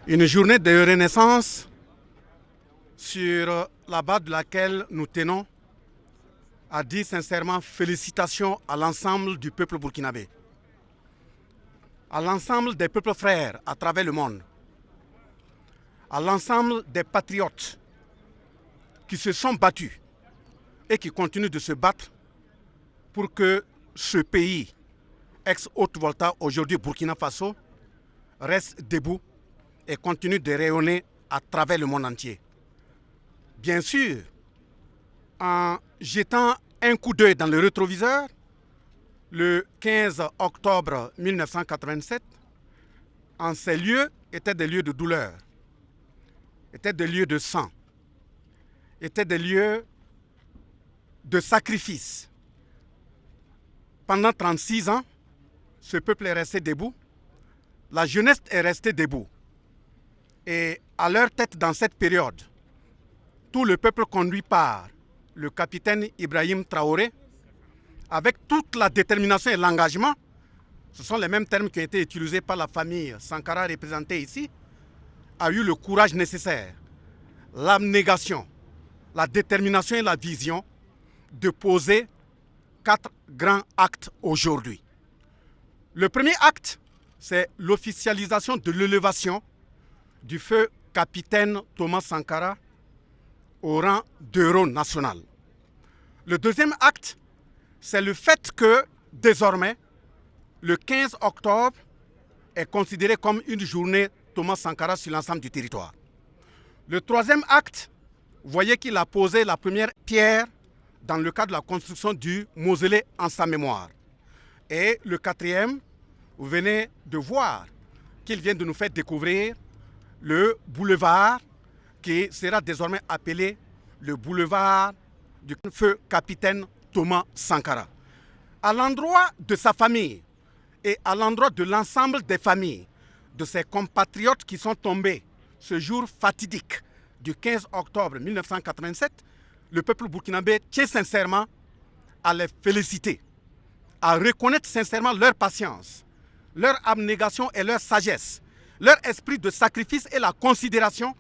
Une journée de renaissance sur la base de laquelle nous tenons à dire sincèrement félicitations à l'ensemble du peuple burkinabé, à l'ensemble des peuples frères à travers le monde, à l'ensemble des patriotes qui se sont battus et qui continuent de se battre pour que ce pays, ex-Haute-Volta, aujourd'hui Burkina Faso, reste debout et continue de rayonner à travers le monde entier. Bien sûr, en jetant un coup d'œil dans le rétroviseur, le 15 octobre 1987, en ces lieux étaient des lieux de douleur, étaient des lieux de sang, étaient des lieux de sacrifice. Pendant 36 ans, ce peuple est resté debout, la jeunesse est restée debout. Et à leur tête dans cette période, tout le peuple conduit par le capitaine Ibrahim Traoré, avec toute la détermination et l'engagement, ce sont les mêmes termes qui ont été utilisés par la famille Sankara représentée ici, a eu le courage nécessaire, l'abnégation, la détermination et la vision de poser 4 grands actes aujourd'hui. Le premier acte, c'est l'officialisation de l'élévation du feu capitaine Thomas Sankara au rang d'héros national. Le deuxième acte, c'est le fait que désormais, le 15 octobre est considéré comme une journée Thomas Sankara sur l'ensemble du territoire. Le troisième acte, vous voyez qu'il a posé la première pierre dans le cadre de la construction du mausolée en sa mémoire. Et le quatrième, vous venez de voir qu'il vient de nous faire découvrir le boulevard qui sera désormais appelé le boulevard du feu capitaine Thomas Sankara. À l'endroit de sa famille et à l'endroit de l'ensemble des familles de ses compatriotes qui sont tombés ce jour fatidique du 15 octobre 1987, le peuple burkinabé tient sincèrement à les féliciter, à reconnaître sincèrement leur patience, leur abnégation et leur sagesse, leur esprit de sacrifice et la considération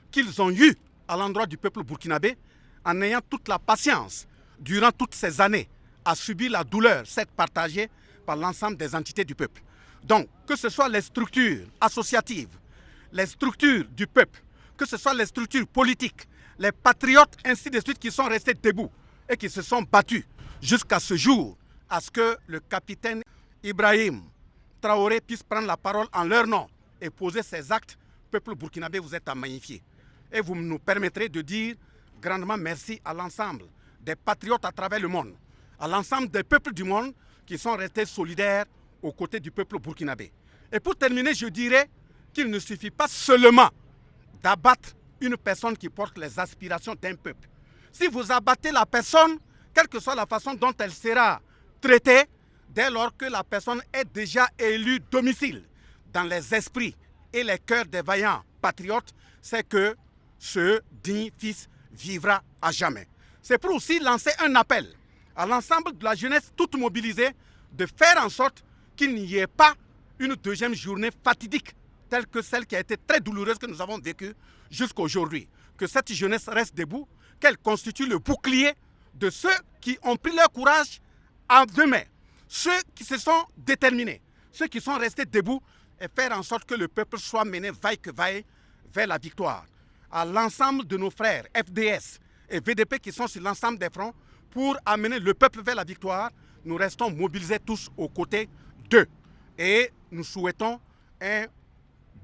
qu'ils ont eue à l'endroit du peuple burkinabé en ayant toute la patience durant toutes ces années à subir la douleur, cette partagée par l'ensemble des entités du peuple. Donc, que ce soit les structures associatives, les structures du peuple, que ce soit les structures politiques, les patriotes, ainsi de suite, qui sont restés debout et qui se sont battus jusqu'à ce jour, à ce que le capitaine Ibrahim Traoré puisse prendre la parole en leur nom et poser ses actes. Peuple burkinabé, vous êtes à magnifier. Et vous nous permettrez de dire grandement merci à l'ensemble des patriotes à travers le monde, à l'ensemble des peuples du monde qui sont restés solidaires aux côtés du peuple burkinabé. Et pour terminer, je dirais qu'il ne suffit pas seulement d'abattre une personne qui porte les aspirations d'un peuple. Si vous abattez la personne, quelle que soit la façon dont elle sera traitée, dès lors que la personne est déjà élue domicile dans les esprits et les cœurs des vaillants patriotes, c'est que ce digne fils vivra à jamais. C'est pour aussi lancer un appel à l'ensemble de la jeunesse toute mobilisée de faire en sorte qu'il n'y ait pas une deuxième journée fatidique telle que celle qui a été très douloureuse que nous avons vécue jusqu'à aujourd'hui. Que cette jeunesse reste debout, qu'elle constitue le bouclier de ceux qui ont pris leur courage en deux mains, ceux qui se sont déterminés, ceux qui sont restés debout et faire en sorte que le peuple soit mené vaille que vaille vers la victoire. À l'ensemble de nos frères FDS et VDP qui sont sur l'ensemble des fronts pour amener le peuple vers la victoire, nous restons mobilisés tous aux côtés d'eux. Et nous souhaitons un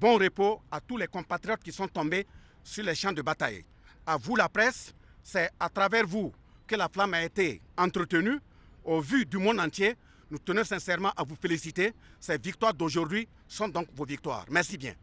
bon repos à tous les compatriotes qui sont tombés sur les champs de bataille. À vous la presse, c'est à travers vous que la flamme a été entretenue. Au vu du monde entier, nous tenons sincèrement à vous féliciter. Ces victoires d'aujourd'hui sont donc vos victoires. Merci bien.